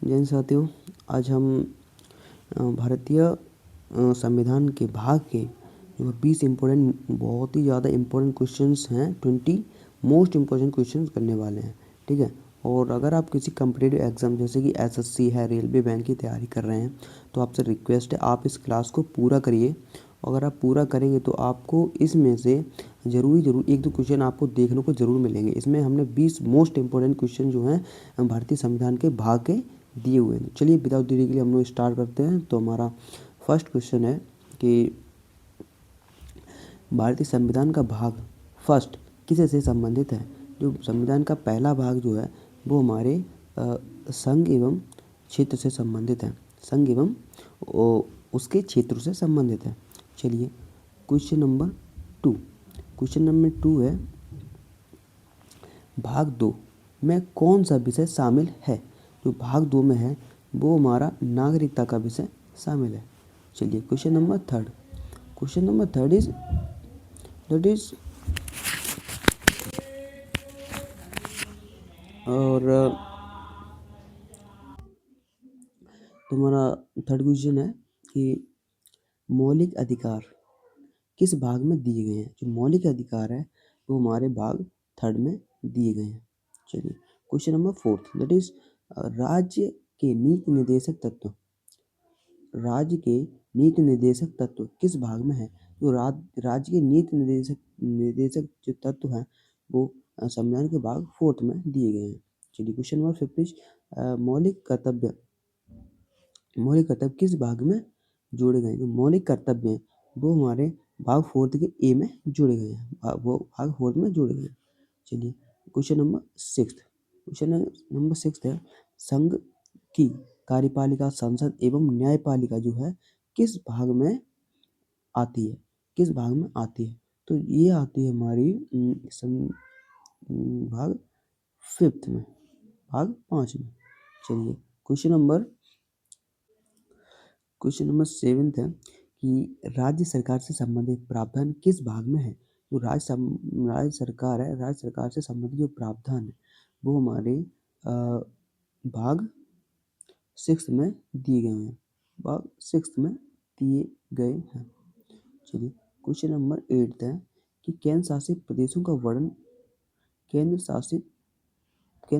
जैन साथियों, आज हम भारतीय संविधान के भाग के जो 20 इम्पोर्टेंट, बहुत ही ज़्यादा इम्पोर्टेंट क्वेश्चंस हैं, 20 मोस्ट इम्पोर्टेंट क्वेश्चंस करने वाले हैं। ठीक है। और अगर आप किसी कम्पिटिटिव एग्ज़ाम जैसे कि एसएससी है, रेलवे बैंक की तैयारी कर रहे हैं, तो आपसे रिक्वेस्ट है आप इस क्लास को पूरा करिए। अगर आप पूरा करेंगे तो आपको इसमें से ज़रूर एक दो क्वेश्चन आपको देखने को ज़रूर मिलेंगे। इसमें हमने 20 मोस्ट इम्पोर्टेंट क्वेश्चन जो हैं भारतीय संविधान के भाग के दिए हुए हैं। चलिए विदाउट देरी के लिए हम लोग स्टार्ट करते हैं। तो हमारा फर्स्ट क्वेश्चन है कि भारतीय संविधान का भाग फर्स्ट किसे से संबंधित है। जो संविधान का पहला भाग जो है वो हमारे संघ एवं क्षेत्र से संबंधित है। संघ एवं उसके क्षेत्र से संबंधित है। चलिए क्वेश्चन नंबर 2। क्वेश्चन नंबर 2 है भाग 2 में कौन सा विषय शामिल है। जो भाग 2 में है वो हमारा नागरिकता का विषय शामिल है। चलिए question number 3। Question number 3 is that is और तुम्हारा थर्ड क्वेश्चन है कि मौलिक अधिकार किस भाग में दिए गए हैं। जो मौलिक अधिकार है वो हमारे भाग 3 में दिए गए हैं। चलिए क्वेश्चन नंबर 4 दैट इज राज्य के नीति निर्देशक तत्व। राज्य के नीति निर्देशक तत्व किस भाग में है। जो राज्य के नीति निर्देशक जो तत्व हैं वो संविधान के भाग 4 में दिए गए हैं। चलिए क्वेश्चन नंबर 5 इज मौलिक कर्तव्य किस भाग में जोड़े गए हैं। जो मौलिक कर्तव्य हैं वो हमारे भाग 4 के ए में जोड़े गए हैं। वो भाग 4 में जोड़े गए हैं। चलिए क्वेश्चन नंबर 6। क्वेश्चन नंबर 6 है संघ की कार्यपालिका, संसद एवं न्यायपालिका जो है किस भाग में आती है। किस भाग में आती है। तो ये आती है हमारी भाग 5 में, भाग 5 में। चलिए क्वेश्चन नंबर 7 है कि राज्य सरकार से संबंधित प्रावधान किस भाग में है। जो राज्य सरकार है, राज्य सरकार से संबंधित जो प्रावधान है वो हमारे भाग 6 में दिए गए हैं। भाग 6 में दिए गए हैं। चलिए क्वेश्चन नंबर 8 है कि केंद्र शासित प्रदेशों का वर्णन केंद्र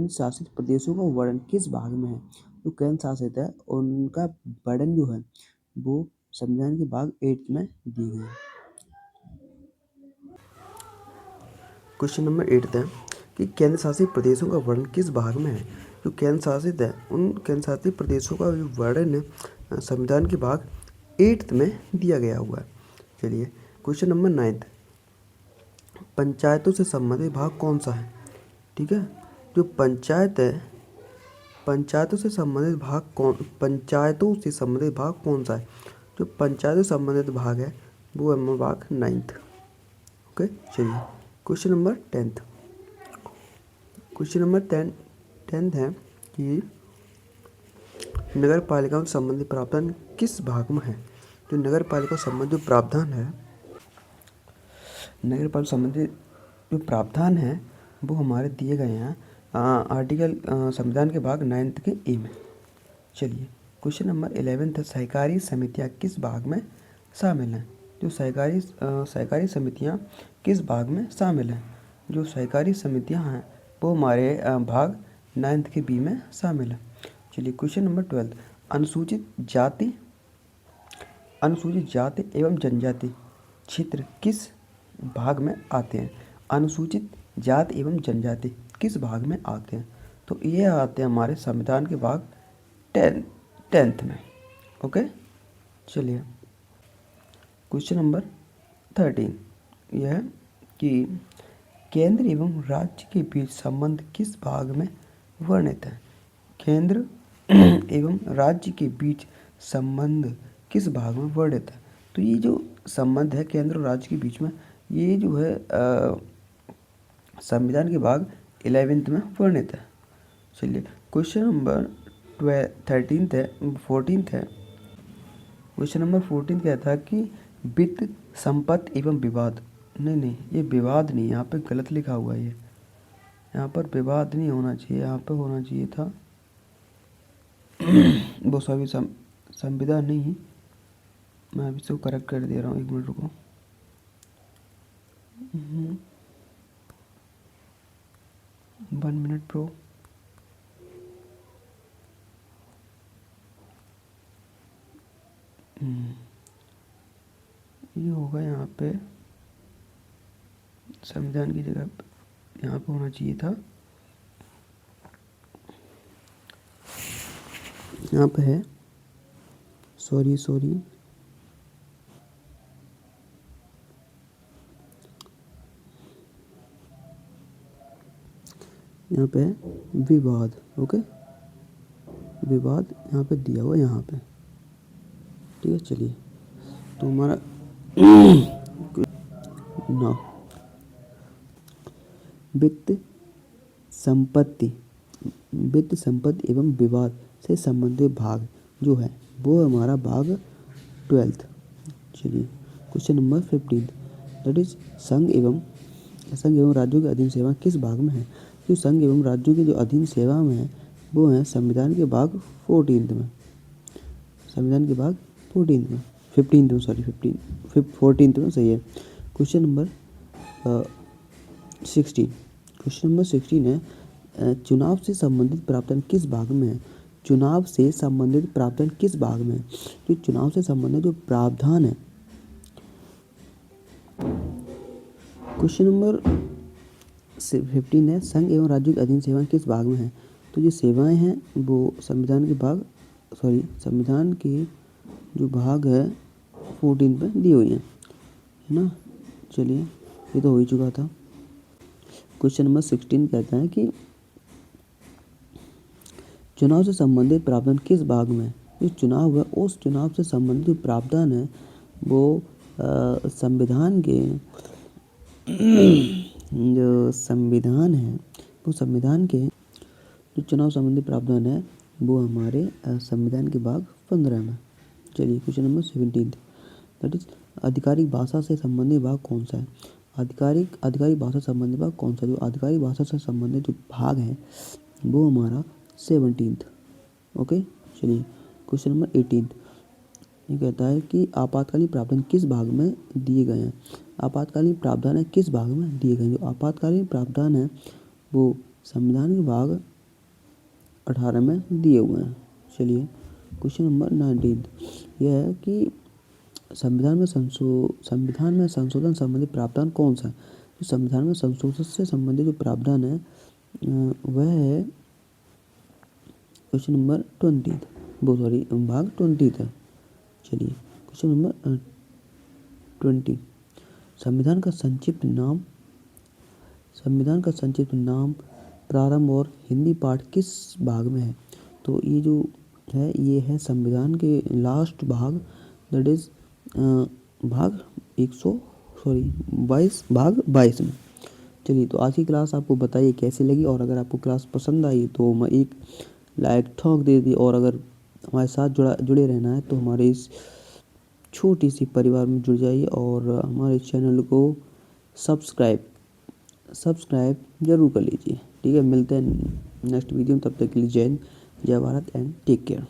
शासित प्रदेशों का वर्णन किस भाग में है। जो केंद्र शासित है उनका वर्णन जो है वो संविधान के भाग 8 में दिए गए हैं। क्वेश्चन नंबर 8 है कि केंद्र शासित प्रदेशों का वर्णन किस भाग में है। जो केंद्र शासित है उन केंद्र शासित प्रदेशों का जो वर्णन है संविधान के भाग 8 में दिया गया हुआ है। चलिए क्वेश्चन नंबर 9 पंचायतों से संबंधित भाग कौन सा है। ठीक है। जो पंचायत है, पंचायतों से संबंधित भाग कौन सा है। जो पंचायतों से संबंधित भाग है वो है भाग 9। ओके। चलिए क्वेश्चन नंबर 10। क्वेश्चन नंबर 10 है कि नगर पालिकाओं से संबंधित प्रावधान किस भाग में है। जो नगर पालिका से संबंधित प्रावधान है, नगर पालिका संबंधित जो प्रावधान है वो हमारे दिए गए हैं आर्टिकल संविधान के भाग 9 के ए में। चलिए क्वेश्चन नंबर 11 है सहकारी समितियां किस भाग में शामिल हैं। जो सहकारी समितियां किस भाग में शामिल हैं। जो सहकारी समितियां हैं वो हमारे भाग 9 के बी में शामिल है। चलिए क्वेश्चन नंबर 12 अनुसूचित जाति एवं जनजाति क्षेत्र किस भाग में आते हैं। अनुसूचित जाति एवं जनजाति किस भाग में आते हैं। तो ये आते हैं हमारे संविधान के भाग 10th में। ओके। चलिए क्वेश्चन नंबर 13 यह है कि केंद्र एवं राज्य के बीच संबंध किस भाग में वर्णित है। केंद्र एवं राज्य के बीच संबंध किस भाग में वर्णित है। तो ये जो संबंध है केंद्र और राज्य के बीच में, ये जो है संविधान के भाग 11th में वर्णित है। चलिए क्वेश्चन नंबर 14 है। क्वेश्चन नंबर 14 कहता है कि वित्त, संपत्ति एवं विवाद। नहीं, ये विवाद नहीं, यहाँ पे गलत लिखा हुआ है। यहाँ पर विवाद नहीं होना चाहिए, यहाँ पे होना चाहिए था वो सभी संविदा नहीं, मैं अभी इसको करेक्ट कर दे रहा हूँ, 1 मिनट रुको। 1 मिनट ब्रो। ये होगा यहाँ पे संविधान की जगह यहाँ पे होना चाहिए था, यहाँ पे है, सॉरी यहाँ पे है विवाद। ओके, विवाद यहाँ पे दिया हुआ, यहाँ पे, ठीक है। चलिए, तो हमारा नौ, वित्त संपत्ति एवं विवाद से संबंधित भाग जो है वो हमारा भाग 12th। चलिए, क्वेश्चन नंबर 15, दैट इज संघ एवं राज्यों की अधीन सेवा किस भाग में है? जो संघ एवं राज्यों की जो अधीन सेवा में है वो है संविधान के भाग 14th में, संविधान के भाग 14th में, 15th में, सॉरी 14th में, सही है। क्वेश्चन नंबर 16 है, चुनाव से संबंधित प्रावधान किस भाग में है? चुनाव से संबंधित प्रावधान किस भाग में है? जो चुनाव से संबंधित जो प्रावधान है, क्वेश्चन नंबर 15 है, संघ एवं राज्यों की अधीन सेवाएं किस भाग में है? तो जो सेवाएं हैं वो संविधान के जो भाग है 14 पे दी हुई है ना। चलिए, ये तो हो ही चुका था। क्वेश्चन नंबर 16 कहता है कि चुनाव से संबंधित प्रावधान किस भाग में है? जो चुनाव है उस चुनाव से संबंधित जो प्रावधान है वो संविधान के जो संविधान है वो संविधान के जो चुनाव संबंधी प्रावधान है वो हमारे संविधान के भाग 15 में। चलिए, क्वेश्चन नंबर 17, दैट इज आधिकारिक भाषा से संबंधित भाग कौन सा है? आधिकारिक भाषा संबंधित भाग कौन सा? जो आधिकारिक भाषा से संबंधित जो भाग है वो हमारा 17th। ओके, चलिए, क्वेश्चन नंबर 18, ये कहता है कि आपातकालीन प्रावधान किस भाग में दिए गए हैं? आपातकालीन प्रावधान है किस भाग में दिए गए हैं? जो आपातकालीन प्रावधान है वो संविधान के भाग 18 में दिए हुए हैं। चलिए, क्वेश्चन नंबर 19, यह है कि संविधान में संशोधन संबंधी प्रावधान कौन सा है? जो संविधान में संशोधन से संबंधित जो प्रावधान है वह है क्वेश्चन नंबर 20, भाग 20 है। चलिए, क्वेश्चन नंबर 20, संविधान का संक्षिप्त नाम प्रारंभ और हिंदी पाठ किस भाग में है? तो ये जो है ये है संविधान के लास्ट भाग, दैट इज भाग 22 में। चलिए, तो आज की क्लास आपको बताइए कैसी लगी, और अगर आपको क्लास पसंद आई तो मैं एक लाइक ठोक दे दी, और अगर हमारे साथ जुड़े रहना है तो हमारे इस छोटी सी परिवार में जुड़ जाइए और हमारे चैनल को सब्सक्राइब जरूर कर लीजिए। ठीक है, मिलते हैं नेक्स्ट वीडियो में, तब तक के लिए जय हिंद, जय भारत एंड टेक केयर।